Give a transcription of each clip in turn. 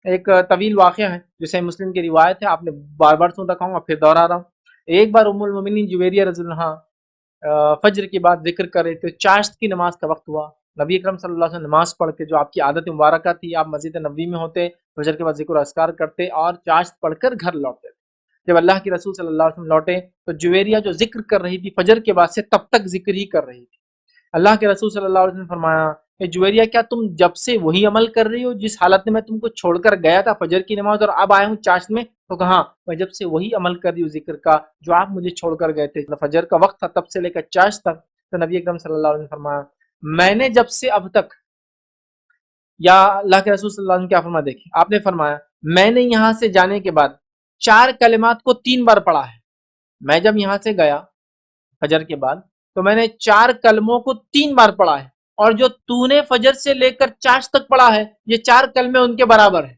ایک طویل واقعہ ہے جو صحیح مسلم کی روایت ہے، آپ نے بار بار سن رکھا ہوں، اور پھر دوہرا رہا ہوں۔ ایک بار ام المومنین جویریہ رضی اللہ عنہا فجر کے بعد ذکر کر رہے تھے، چاشت کی نماز کا وقت ہوا، نبی اکرم صلی اللہ علیہ وسلم نماز پڑھ کے، جو آپ کی عادت مبارکہ تھی، آپ مسجد نبوی میں ہوتے، فجر کے بعد ذکر و اذکار کرتے اور چاشت پڑھ کر گھر لوٹتے تھے۔ جب اللہ کے رسول صلی اللہ علیہ وسلم لوٹے تو جویریہ جو ذکر کر رہی تھی فجر کے بعد سے تب تک ذکر ہی کر رہی تھی۔ اللہ کے رسول صلی اللہ علیہ وسلم نے فرمایا کہ جویریہ کیا تم جب سے وہی عمل کر رہی ہو جس حالت میں تم کو چھوڑ کر گیا تھا فجر کی نماز اور اب آیا ہوں چاشت میں؟ تو کہا میں جب سے وہی عمل کر رہی ہوں ذکر کا جو آپ مجھے چھوڑ کر گئے تھے، فجر کا وقت تھا تب سے لے کر چاشت تک۔ تو نبی اکرم صلی اللہ علیہ وسلم نے فرمایا میں نے جب سے اب تک، یا اللہ کے رسول صلی اللہ علیہ وسلم کیا فرمایا دیکھیں، آپ نے فرمایا میں نے یہاں سے جانے کے بعد 4 کلمات کو 3 بار پڑھا ہے۔ میں جب یہاں سے گیا فجر کے بعد تو میں نے 4 کلموں کو 3 بار پڑھا ہے، اور جو تو نے فجر سے لے کر چاشت تک پڑھا ہے یہ 4 کلمے ان کے برابر ہیں۔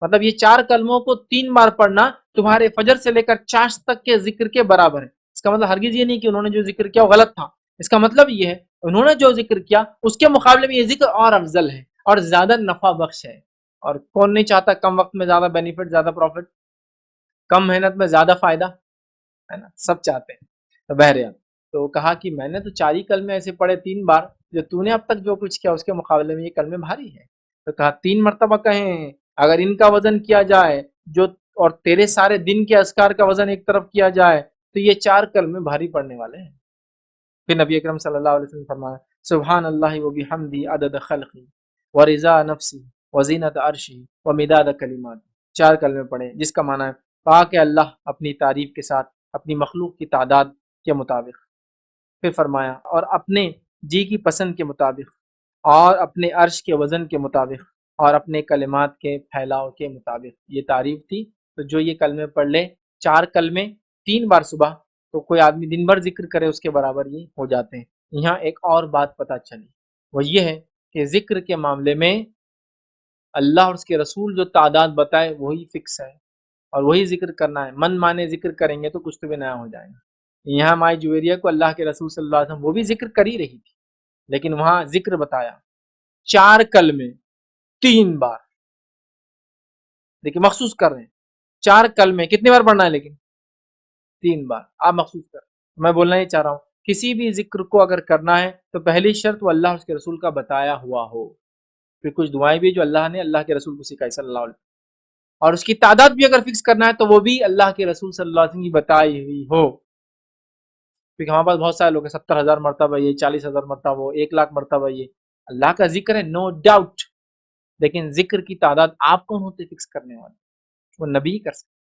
مطلب یہ 4 کلموں کو 3 بار پڑھنا تمہارے فجر سے لے کر چاشت تک کے ذکر کے برابر ہے۔ اس کا مطلب ہرگز یہ نہیں کہ انہوں نے جو ذکر کیا وہ غلط تھا، اس کا مطلب یہ ہے انہوں نے جو ذکر کیا اس کے مقابلے میں یہ ذکر اور افضل ہے اور زیادہ نفع بخش ہے۔ اور کون نہیں چاہتا کم وقت میں زیادہ بینیفٹ، زیادہ پروفٹ، کم محنت میں زیادہ فائدہ، ہے نا؟ سب چاہتے ہیں۔ تو بہرحال تو کہا کہ میں نے تو 4 ہی کلمے ایسے پڑھے 3 بار، جو تو نے اب تک جو کچھ کیا اس کے مقابلے میں یہ کلمے بھاری ہیں۔ تو کہا 3 مرتبہ کہیں اگر ان کا وزن کیا جائے جو، اور تیرے سارے دن کے اذکار کا وزن ایک طرف کیا جائے تو یہ 4 کلمے بھاری پڑنے والے ہیں۔ پھر نبی اکرم صلی اللہ علیہ وسلم فرمایا سبحان اللہ و بحمدی عدد خلقی و رضا نفسی و زینت عرشی و مداد کلمات، 4 کلمے پڑھیں جس کا معنی ہے پاک ہے اللہ اپنی تعریف کے ساتھ اپنی مخلوق کی تعداد کے مطابق۔ پھر فرمایا اور اپنے جی کی پسند کے مطابق اور اپنے عرش کے وزن کے مطابق اور اپنے کلمات کے پھیلاؤ کے مطابق، یہ تعریف تھی۔ تو جو یہ کلمے پڑھ لے 4 کلمے 3 بار صبح، تو کوئی آدمی دن بھر ذکر کرے اس کے برابر یہ ہو جاتے ہیں۔ یہاں ایک اور بات پتہ چلی، وہ یہ ہے کہ ذکر کے معاملے میں اللہ اور اس کے رسول جو تعداد بتائے وہی فکس ہے اور وہی ذکر کرنا ہے۔ من مانے ذکر کریں گے تو کچھ تو بھی نیا ہو جائے گا۔ یہاں مائی جویریہ کو اللہ کے رسول صلی اللہ علیہ وسلم وہ بھی ذکر کر ہی رہی تھی، لیکن وہاں ذکر بتایا 4 کلمے 3 بار، دیکھیں مخصوص کر رہے ہیں 4 کلمے کتنی بار پڑھنا ہے، لیکن 3 بار آپ مخصوص کر۔ میں بولنا یہ چاہ رہا ہوں کسی بھی ذکر کو اگر کرنا ہے تو پہلی شرط وہ اللہ اس کے رسول کا بتایا ہوا ہو۔ پھر کچھ دعائیں بھی جو اللہ نے اللہ کے رسول کو سکھائی صلی اللہ علیہ وسلم، اور اس کی تعداد بھی اگر فکس کرنا ہے تو وہ بھی اللہ کے رسول صلی اللہ علیہ وسلم کی بتائی ہوئی ہو۔ کیونکہ ہمارے پاس بہت سارے لوگ ہیں 70,000 مرتبہ یہ، 40,000 مرتبہ وہ، 1,00,000 مرتبہ یہ، اللہ کا ذکر ہے نو ڈاؤٹ، لیکن ذکر کی تعداد آپ کون ہوتے فکس کرنے والے؟ وہ نبی کر سکتے۔